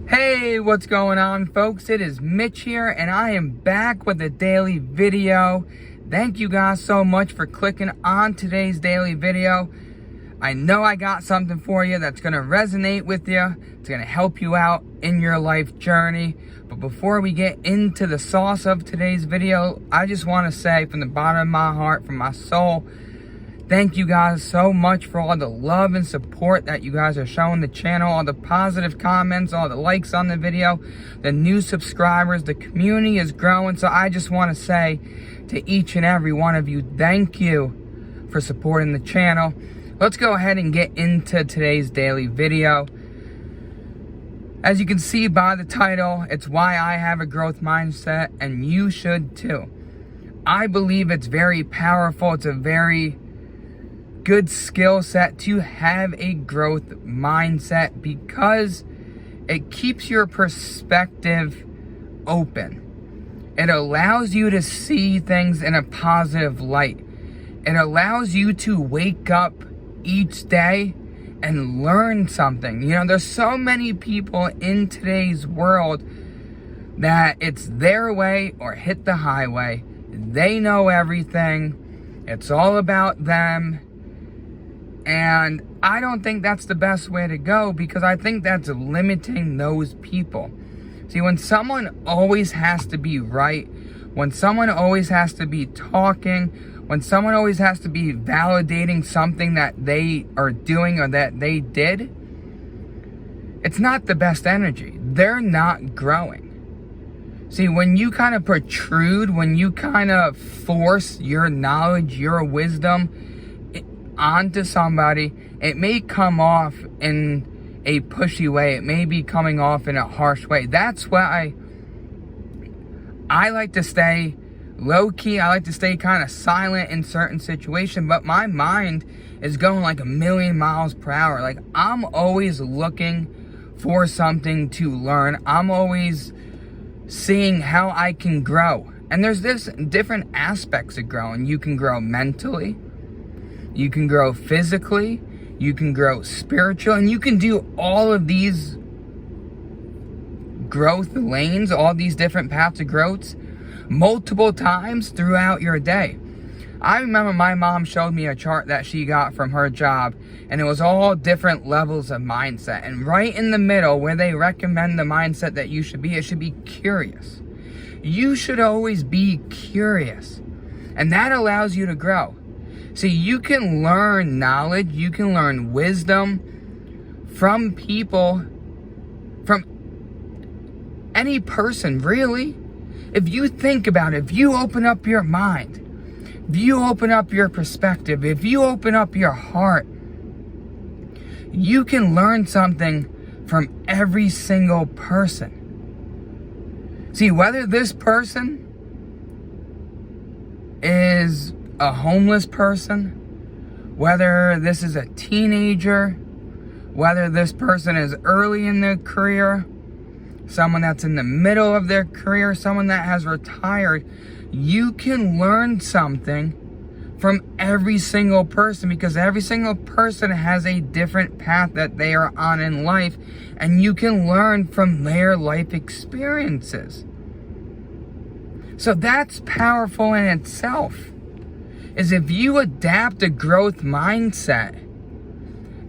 Hey, what's going on, folks? It is Mitch here, and I am back with a daily video. Thank you guys so much for clicking on today's daily video. I know I got something for you that's going to resonate with you. It's going to help you out in your life journey. But before we get into the sauce of today's video, I just want to say from the bottom of my heart, from my soul, thank you guys so much for all the love and support that you guys are showing the channel, all the positive comments, all the likes on the video, the new subscribers. The community is growing, so I just want to say to each and every one of you, thank you for supporting the channel. Let's go ahead and get into today's daily video. As you can see by the title, it's why I have a growth mindset, and you should too. I believe it's very powerful. It's a very good skill set to have a growth mindset because it keeps your perspective open. It allows you to see things in a positive light. It allows you to wake up each day and learn something. You know, there's so many people in today's world that it's their way or hit the highway. They know everything. It's all about them. And I don't think that's the best way to go, because I think that's limiting those people. See, when someone always has to be right, when someone always has to be talking, when someone always has to be validating something that they are doing or that they did, it's not the best energy. They're not growing. See, when you kind of protrude, when you kind of force your knowledge, your wisdom onto somebody, it may come off in a pushy way. It may be coming off in a harsh way. That's why I like to stay low-key. I like to stay kind of silent in certain situations, but my mind is going like a million miles per hour. Like, I'm always looking for something to learn. I'm always seeing how I can grow. And there's this different aspects of growing. You can grow mentally, you can grow physically, you can grow spiritual, and you can do all of these growth lanes, all these different paths of growth multiple times throughout your day. I remember my mom showed me a chart that she got from her job, and it was all different levels of mindset. And right in the middle, where they recommend the mindset that you should be, it should be curious. You should always be curious, and that allows you to grow. See, you can learn knowledge, you can learn wisdom from people, from any person, really. If you think about it, if you open up your mind, if you open up your perspective, if you open up your heart, you can learn something from every single person. See, whether this person is a homeless person, whether this is a teenager, whether this person is early in their career, someone that's in the middle of their career, someone that has retired, you can learn something from every single person, because every single person has a different path that they are on in life, and you can learn from their life experiences. So that's powerful in itself. Is if you adapt a growth mindset,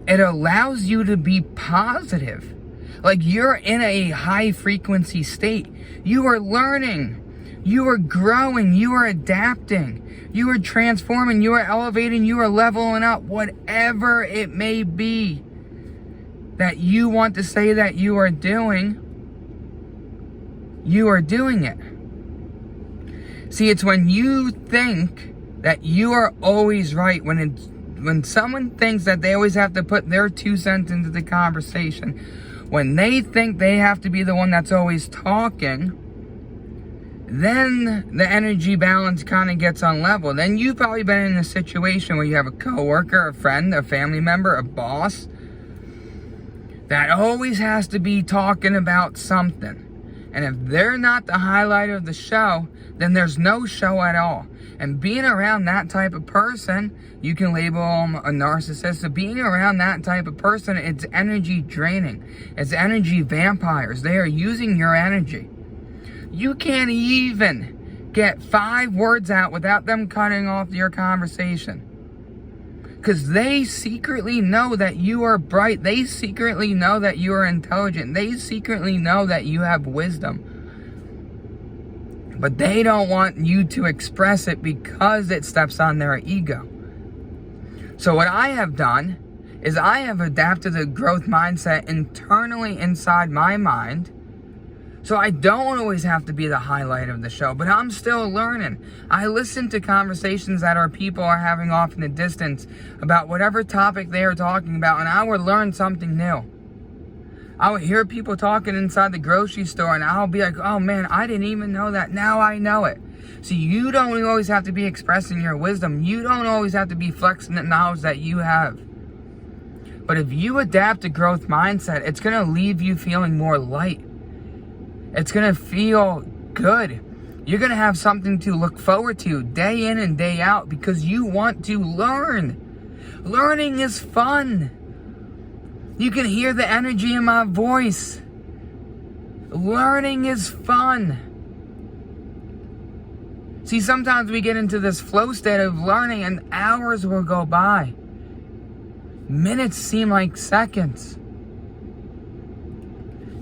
it allows you to be positive. Like, you're in a high frequency state. You are learning. You are growing. You are adapting. You are transforming. You are elevating. You are leveling up. Whatever it may be that you want to say that you are doing it. See, it's when you think that you are always right, when someone thinks that they always have to put their 2 cents into the conversation, when they think they have to be the one that's always talking, then the energy balance kind of gets unleveled. Then you've probably been in a situation where you have a coworker, a friend, a family member, a boss that always has to be talking about something. And if they're not the highlight of the show, then there's no show at all. And being around that type of person, you can label them a narcissist. So being around that type of person, it's energy draining. It's energy vampires. They are using your energy. You can't even get 5 words out without them cutting off your conversation. Because they secretly know that you are bright. They secretly know that you are intelligent. They secretly know that you have wisdom. But they don't want you to express it because it steps on their ego. So what I have done is I have adapted a growth mindset internally inside my mind. So I don't always have to be the highlight of the show, but I'm still learning. I listen to conversations that our people are having off in the distance about whatever topic they are talking about, and I would learn something new. I would hear people talking inside the grocery store, and I'll be like, oh man, I didn't even know that. Now I know it. So you don't always have to be expressing your wisdom. You don't always have to be flexing the knowledge that you have. But if you adapt a growth mindset, it's going to leave you feeling more light. It's going to feel good. You're going to have something to look forward to day in and day out because you want to learn. Learning is fun. You can hear the energy in my voice. Learning is fun. See, sometimes we get into this flow state of learning and hours will go by. Minutes seem like seconds.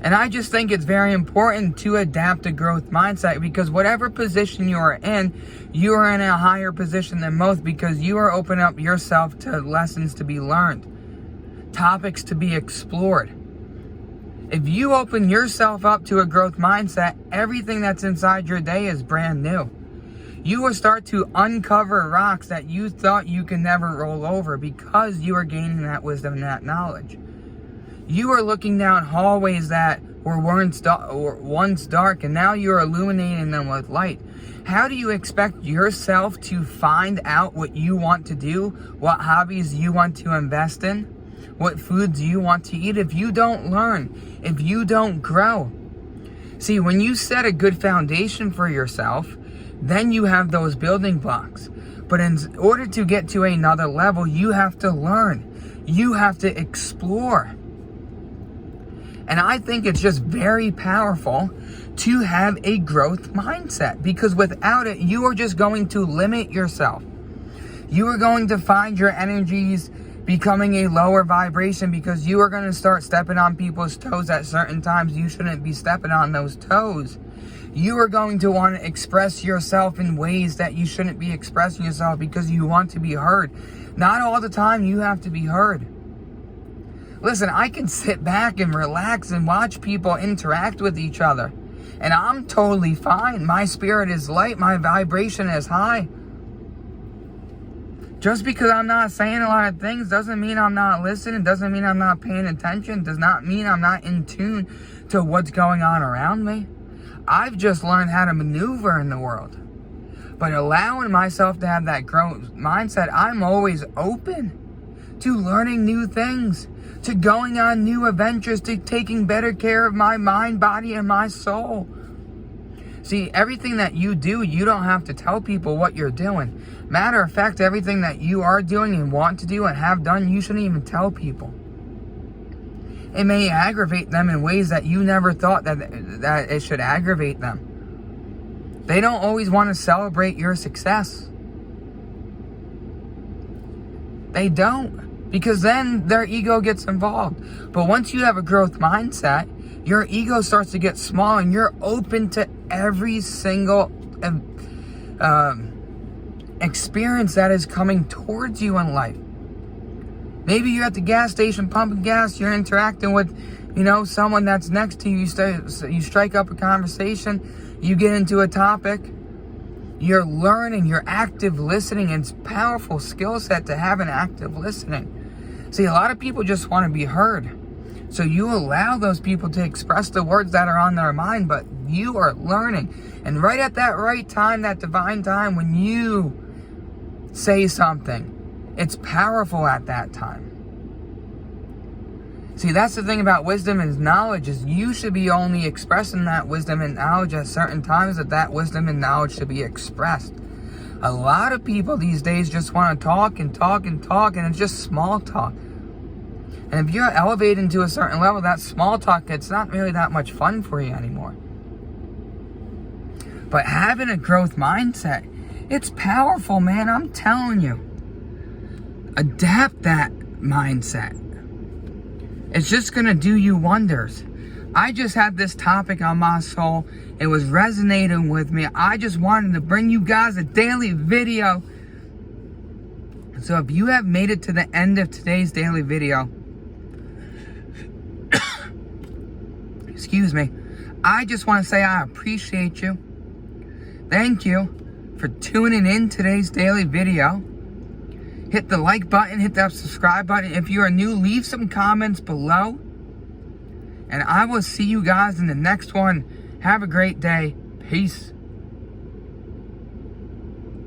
And I just think it's very important to adapt a growth mindset because whatever position you are in a higher position than most because you are opening up yourself to lessons to be learned, topics to be explored. If you open yourself up to a growth mindset, everything that's inside your day is brand new. You will start to uncover rocks that you thought you could never roll over because you are gaining that wisdom and that knowledge. You are looking down hallways that were once dark and now you're illuminating them with light. How do you expect yourself to find out what you want to do, what hobbies you want to invest in, what foods you want to eat if you don't learn, if you don't grow? See, when you set a good foundation for yourself, then you have those building blocks. But in order to get to another level, you have to learn. You have to explore. And I think it's just very powerful to have a growth mindset because without it, you are just going to limit yourself. You are going to find your energies becoming a lower vibration because you are going to start stepping on people's toes at certain times. You shouldn't be stepping on those toes. You are going to want to express yourself in ways that you shouldn't be expressing yourself because you want to be heard. Not all the time you have to be heard. Listen, I can sit back and relax and watch people interact with each other. And I'm totally fine. My spirit is light. My vibration is high. Just because I'm not saying a lot of things doesn't mean I'm not listening. Doesn't mean I'm not paying attention. Does not mean I'm not in tune to what's going on around me. I've just learned how to maneuver in the world. But allowing myself to have that growth mindset, I'm always open to learning new things, to going on new adventures, to taking better care of my mind, body, and my soul. See, everything that you do, you don't have to tell people what you're doing. Matter of fact, everything that you are doing and want to do and have done, you shouldn't even tell people. It may aggravate them in ways that you never thought that it should aggravate them. They don't always want to celebrate your success. They don't, because then their ego gets involved. But once you have a growth mindset, your ego starts to get small and you're open to every single experience that is coming towards you in life. Maybe you're at the gas station pumping gas, you're interacting with, someone that's next to you, you strike up a conversation, you get into a topic, you're learning, you're active listening. It's a powerful skill set to have an active listening. See, a lot of people just want to be heard. So you allow those people to express the words that are on their mind, but you are learning. And right at that right time, that divine time, when you say something, it's powerful at that time. See, that's the thing about wisdom and knowledge, is you should be only expressing that wisdom and knowledge at certain times that wisdom and knowledge should be expressed. A lot of people these days just want to talk and talk and talk, and it's just small talk. And if you're elevating to a certain level, that small talk, it's not really that much fun for you anymore. But having a growth mindset, it's powerful, man. I'm telling you. Adapt that mindset. It's just going to do you wonders. I just had this topic on my soul. It was resonating with me. I just wanted to bring you guys a daily video. So if you have made it to the end of today's daily video, excuse me, I just want to say I appreciate you. Thank you for tuning in today's daily video. Hit the like button, hit that subscribe button. If you are new, leave some comments below. And I will see you guys in the next one. Have a great day. Peace.